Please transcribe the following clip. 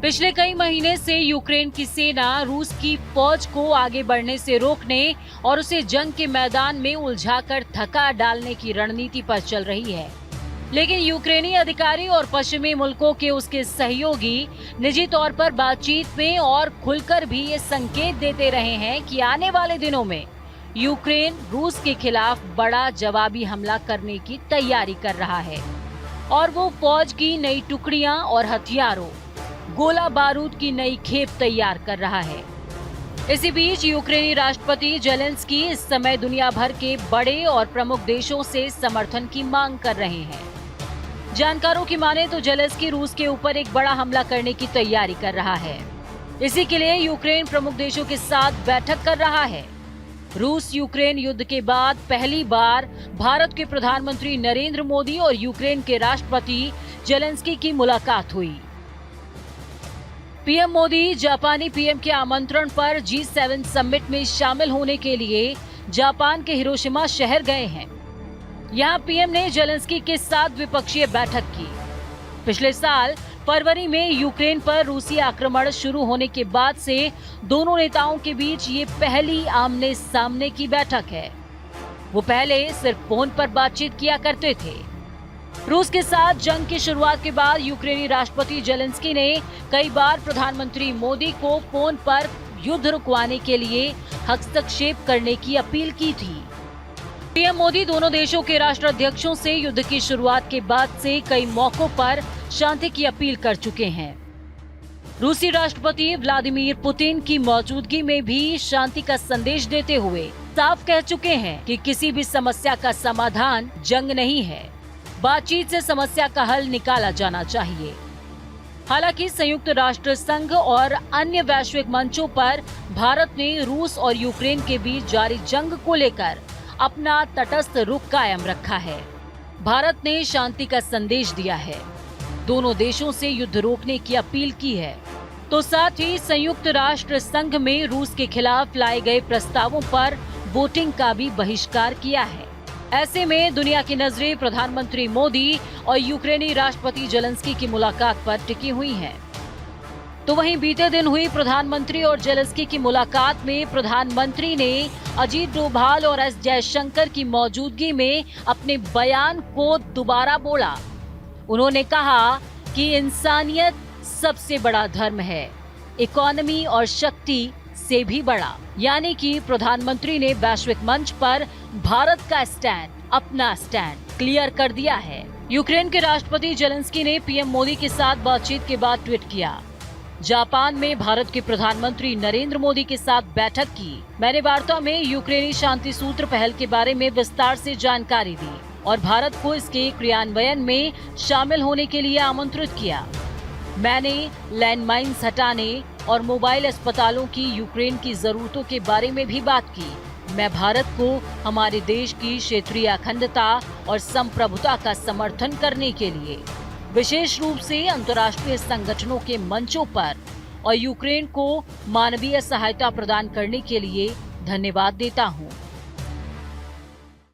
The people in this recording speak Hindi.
पिछले कई महीने से यूक्रेन की सेना रूस की फौज को आगे बढ़ने से रोकने और उसे जंग के मैदान में उलझाकर थका डालने की रणनीति पर चल रही है। लेकिन यूक्रेनी अधिकारी और पश्चिमी मुल्कों के उसके सहयोगी निजी तौर पर बातचीत में और खुलकर भी ये संकेत देते रहे हैं कि आने वाले दिनों में यूक्रेन रूस के खिलाफ बड़ा जवाबी हमला करने की तैयारी कर रहा है और वो फौज की नई टुकड़ियां और हथियारों, गोला बारूद की नई खेप तैयार कर रहा है। इसी बीच यूक्रेनी राष्ट्रपति जेलेंस्की इस समय दुनिया भर के बड़े और प्रमुख देशों से समर्थन की मांग कर रहे हैं। जानकारों की माने तो जेलेंस्की रूस के ऊपर एक बड़ा हमला करने की तैयारी कर रहा है। इसी के लिए यूक्रेन प्रमुख देशों के साथ बैठक कर रहा है। रूस यूक्रेन युद्ध के बाद पहली बार भारत के प्रधानमंत्री नरेंद्र मोदी और यूक्रेन के राष्ट्रपति जेलेंस्की की मुलाकात हुई। पीएम मोदी जापानी पीएम के आमंत्रण पर G7 समिट में शामिल होने के लिए जापान के हिरोशिमा शहर गए हैं। यहां पीएम ने जेलेंस्की के साथ द्विपक्षीय बैठक की। पिछले साल फरवरी में यूक्रेन पर रूसी आक्रमण शुरू होने के बाद से दोनों नेताओं के बीच ये पहली आमने सामने की बैठक है। वो पहले सिर्फ फोन पर बातचीत किया करते थे। रूस के साथ जंग की शुरुआत के बाद यूक्रेनी राष्ट्रपति जेलेंस्की ने कई बार प्रधानमंत्री मोदी को फोन पर युद्ध रुकवाने के लिए हस्तक्षेप करने की अपील की थी। पीएम मोदी दोनों देशों के राष्ट्राध्यक्षों से युद्ध की शुरुआत के बाद से कई मौकों पर शांति की अपील कर चुके हैं। रूसी राष्ट्रपति व्लादिमीर पुतिन की मौजूदगी में भी शांति का संदेश देते हुए साफ कह चुके हैं कि किसी भी समस्या का समाधान जंग नहीं है, बातचीत से समस्या का हल निकाला जाना चाहिए। हालांकि संयुक्त राष्ट्र संघ और अन्य वैश्विक मंचों पर भारत ने रूस और यूक्रेन के बीच जारी जंग को लेकर अपना तटस्थ रुख कायम रखा है। भारत ने शांति का संदेश दिया है, दोनों देशों से युद्ध रोकने की अपील की है, तो साथ ही संयुक्त राष्ट्र संघ में रूस के खिलाफ लाए गए प्रस्तावों पर वोटिंग का भी बहिष्कार किया है। ऐसे में दुनिया की नजरें प्रधानमंत्री मोदी और यूक्रेनी राष्ट्रपति जेलेंस्की की मुलाकात पर टिकी हुई हैं। तो वहीं बीते दिन हुई प्रधानमंत्री और जेलेंस्की की मुलाकात में प्रधानमंत्री ने अजीत डोभाल और एस जयशंकर की मौजूदगी में अपने बयान को दोबारा बोला। उन्होंने कहा कि इंसानियत सबसे बड़ा धर्म है, इकोनॉमी और शक्ति से भी बड़ा। यानी कि प्रधानमंत्री ने वैश्विक मंच पर भारत का स्टैंड, अपना स्टैंड क्लियर कर दिया है। यूक्रेन के राष्ट्रपति जेलेंस्की ने पीएम मोदी के साथ बातचीत के बाद ट्वीट किया, जापान में भारत के प्रधानमंत्री नरेंद्र मोदी के साथ बैठक की। मैंने वार्ता में यूक्रेनी शांति सूत्र पहल के बारे में विस्तार से जानकारी दी और भारत को इसके क्रियान्वयन में शामिल होने के लिए आमंत्रित किया। मैंने लैंडमाइंस हटाने और मोबाइल अस्पतालों की यूक्रेन की जरूरतों के बारे में भी बात की। मैं भारत को हमारे देश की क्षेत्रीय अखंडता और संप्रभुता का समर्थन करने के लिए विशेष रूप से अंतर्राष्ट्रीय संगठनों के मंचों पर और यूक्रेन को मानवीय सहायता प्रदान करने के लिए धन्यवाद देता हूं।